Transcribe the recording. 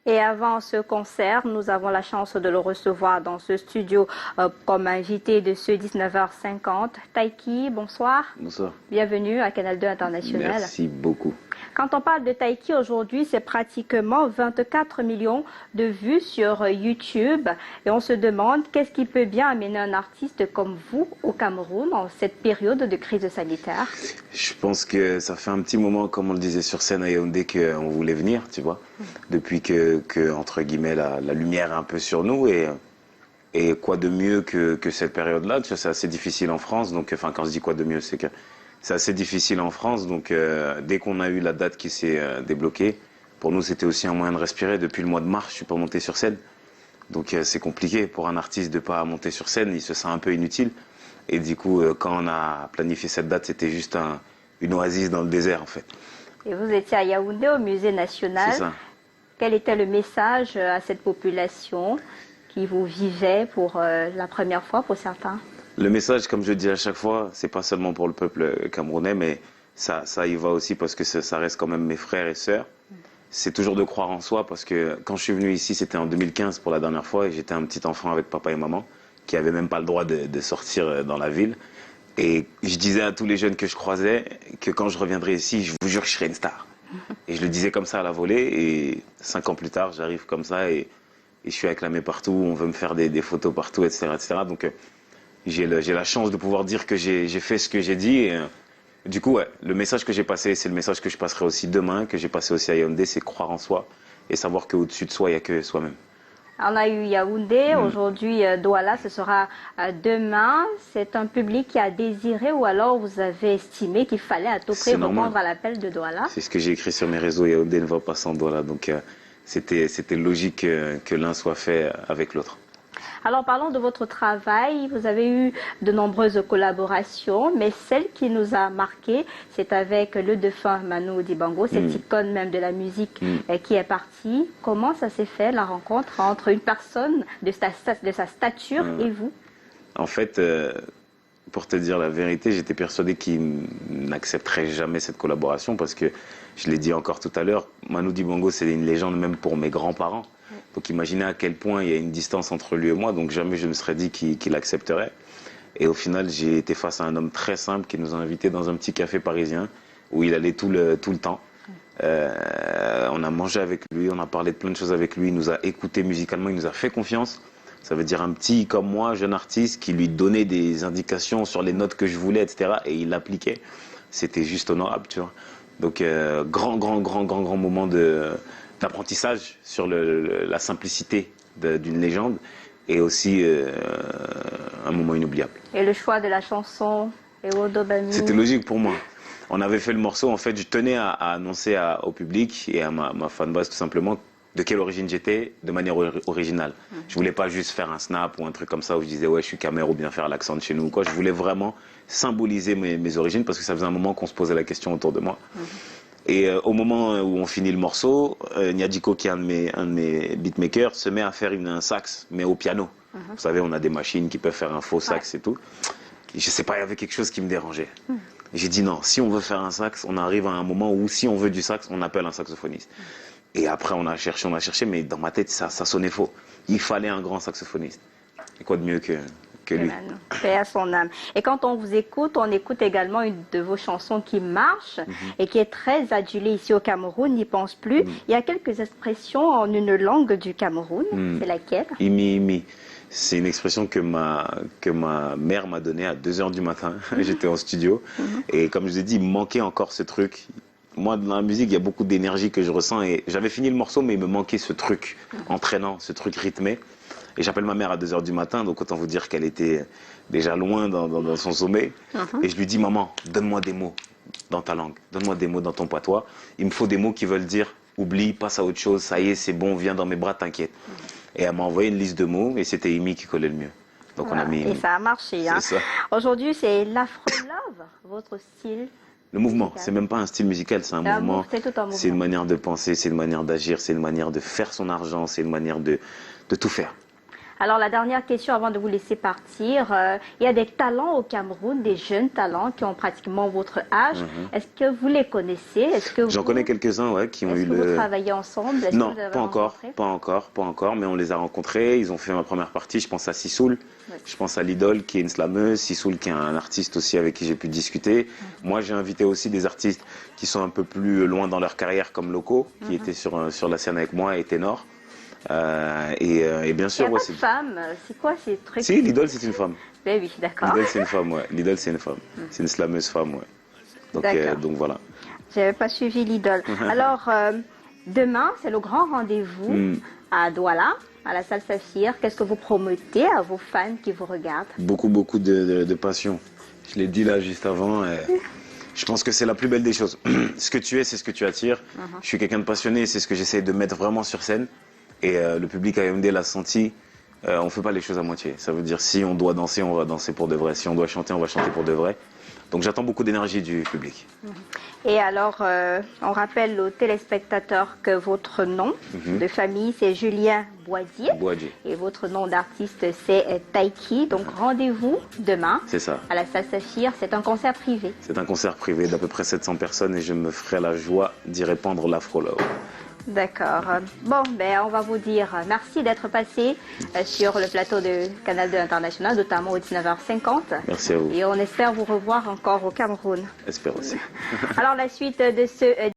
Et avant ce concert, nous avons la chance de le recevoir dans ce studio comme invité de ce 19h50. Taiki, bonsoir. Bonsoir. Bienvenue à Canal 2 International. Merci beaucoup. Quand on parle de Taiki aujourd'hui, c'est pratiquement 24 millions de vues sur YouTube. Et on se demande qu'est-ce qui peut bien amener un artiste comme vous au Cameroun en cette période de crise sanitaire? Je pense que ça fait un petit moment, comme on le disait sur scène à Yaoundé, qu'on voulait venir, tu vois. Depuis que entre guillemets, la lumière est un peu sur nous. Et quoi de mieux que cette période-là? Tu vois, c'est assez difficile en France. Donc, enfin, quand je dis quoi de mieux, c'est que c'est assez difficile en France. Donc, dès qu'on a eu la date qui s'est débloquée, pour nous, c'était aussi un moyen de respirer. Depuis le mois de mars, je suis pas monté sur scène. Donc, c'est compliqué pour un artiste de pas monter sur scène. Il se sent un peu inutile. Et du coup, quand on a planifié cette date, c'était juste une oasis dans le désert, en fait. Et vous étiez à Yaoundé, au Musée national. C'est ça. Quel était le message à cette population qui vous vivait pour la première fois pour certains? Le message, comme je le dis à chaque fois, c'est pas seulement pour le peuple camerounais, mais ça y va aussi parce que ça reste quand même mes frères et sœurs. C'est toujours de croire en soi parce que quand je suis venu ici, c'était en 2015 pour la dernière fois et j'étais un petit enfant avec papa et maman qui n'avaient même pas le droit de sortir dans la ville. Et je disais à tous les jeunes que je croisais que quand je reviendrai ici, je vous jure que je serai une star. Et je le disais comme ça à la volée et 5 ans plus tard, j'arrive comme ça et je suis acclamé partout, on veut me faire des photos partout, etc. etc. Donc j'ai la chance de pouvoir dire que j'ai fait ce que j'ai dit. Et, du coup, ouais, le message que j'ai passé, c'est le message que je passerai aussi demain, que j'ai passé aussi à Yaoundé, c'est croire en soi et savoir qu'au-dessus de soi, il n'y a que soi-même. On a eu Yaoundé, aujourd'hui Douala, ce sera demain. C'est un public qui a désiré ou alors vous avez estimé qu'il fallait à tout prix répondre à l'appel de Douala? C'est ce que j'ai écrit sur mes réseaux, Yaoundé ne va pas sans Douala. Donc c'était logique que l'un soit fait avec l'autre. Alors parlons de votre travail. Vous avez eu de nombreuses collaborations, mais celle qui nous a marqué, c'est avec le défunt Manu Dibango, cette icône même de la musique qui est partie. Comment ça s'est fait, la rencontre entre une personne de sa stature et vous? En fait, pour te dire la vérité, j'étais persuadé qu'il n'accepterait jamais cette collaboration parce que, je l'ai dit encore tout à l'heure, Manu Dibango, c'est une légende même pour mes grands-parents. Donc imaginez à quel point il y a une distance entre lui et moi, donc jamais je me serais dit qu'il accepterait. Et au final, j'ai été face à un homme très simple qui nous a invités dans un petit café parisien où il allait tout le temps. On a mangé avec lui, on a parlé de plein de choses avec lui, il nous a écoutés musicalement, il nous a fait confiance. Ça veut dire un petit comme moi, jeune artiste, qui lui donnait des indications sur les notes que je voulais, etc. Et il l'appliquait. C'était juste honorable, tu vois. Donc grand moment d'apprentissage sur la simplicité d'une légende et aussi un moment inoubliable. Et le choix de la chanson Ewodo Bami? C'était logique pour moi. On avait fait le morceau, en fait, je tenais à annoncer au public et à ma fanbase tout simplement de quelle origine j'étais de manière originale. Je voulais pas juste faire un snap ou un truc comme ça où je disais ouais je suis Camer ou bien faire l'accent de chez nous ou quoi. Je voulais vraiment symboliser mes origines parce que ça faisait un moment qu'on se posait la question autour de moi. Et au moment où on finit le morceau, Nyadiko, qui est un de mes beatmakers, se met à faire un sax, mais au piano. Vous savez, on a des machines qui peuvent faire un faux sax et tout. Et je sais pas, il y avait quelque chose qui me dérangeait. J'ai dit non, si on veut faire un sax, on arrive à un moment où si on veut du sax, on appelle un saxophoniste. Et après, on a cherché, mais dans ma tête, ça sonnait faux. Il fallait un grand saxophoniste. Et quoi de mieux que lui? Paix à son âme. Et quand on vous écoute, on écoute également une de vos chansons qui marche et qui est très adulée ici au Cameroun, n'y pense plus. Il y a quelques expressions en une langue du Cameroun. C'est laquelle? Imi, imi. C'est une expression que ma mère m'a donnée à 2 h du matin. J'étais en studio. Et comme je vous ai dit, il me manquait encore ce truc. Moi, dans la musique, il y a beaucoup d'énergie que je ressens. Et j'avais fini le morceau, mais il me manquait ce truc entraînant, ce truc rythmé. Et j'appelle ma mère à 2 h du matin, donc autant vous dire qu'elle était déjà loin dans son sommeil. Et je lui dis, maman, donne-moi des mots dans ta langue, donne-moi des mots dans ton patois. Il me faut des mots qui veulent dire, oublie, passe à autre chose, ça y est, c'est bon, viens dans mes bras, t'inquiète. Et elle m'a envoyé une liste de mots, et c'était Imi qui collait le mieux. Donc voilà. On a mis Imi. Et ça a marché. Hein. Aujourd'hui, c'est l'Afro-Love, votre style. Le mouvement, c'est même pas un style musical, c'est un mouvement. C'est une manière de penser, c'est une manière d'agir, c'est une manière de faire son argent, c'est une manière de tout faire. Alors, la dernière question avant de vous laisser partir. Il y a des talents au Cameroun, des jeunes talents qui ont pratiquement votre âge. Est-ce que vous les connaissez? Est-ce que J'en connais quelques-uns, ouais, qui ont eu Est-ce que vous travaillez ensemble? Est-ce que Non, vous avez pas encore, rencontré? pas encore, mais on les a rencontrés. Ils ont fait ma première partie. Je pense à Sissoul, je pense à Lidol, qui est une slameuse, Sissoul, qui est un artiste aussi avec qui j'ai pu discuter. Moi, j'ai invité aussi des artistes qui sont un peu plus loin dans leur carrière, comme Loco, qui était sur la scène avec moi, et Ténor. Et bien Il sûr, n'y a ouais, pas de femme. C'est quoi ces trucs? Si, Lidol, c'est une femme. Ben oui, d'accord. Lidl, c'est une femme, ouais. Lidl, c'est une femme. C'est une slameuse femme, ouais. Donc voilà. J'avais pas suivi l'idole. Alors, demain, c'est le grand rendez-vous à Douala, à la salle Saphir. Qu'est-ce que vous promettez à vos fans qui vous regardent? Beaucoup, beaucoup de passion. Je l'ai dit là juste avant. Je pense que c'est la plus belle des choses. Ce que tu es, c'est ce que tu attires. Je suis quelqu'un de passionné, c'est ce que j'essaie de mettre vraiment sur scène. Et le public à AMD l'a senti. On ne fait pas les choses à moitié. Ça veut dire si on doit danser, on va danser pour de vrai. Si on doit chanter, on va chanter pour de vrai. Donc j'attends beaucoup d'énergie du public. Et alors, on rappelle aux téléspectateurs que votre nom de famille, c'est Julien Boisier. Boadier. Et votre nom d'artiste, c'est Taiki. Donc rendez-vous demain C'est ça. à la salle Saphir. C'est un concert privé. C'est un concert privé d'à peu près 700 personnes et je me ferai la joie d'y répandre l'afro-love. D'accord. Bon, ben, on va vous dire merci d'être passé sur le plateau de Canal 2 International, notamment au 19h50. Merci à vous. Et on espère vous revoir encore au Cameroun. Espère aussi. Alors, la suite de ce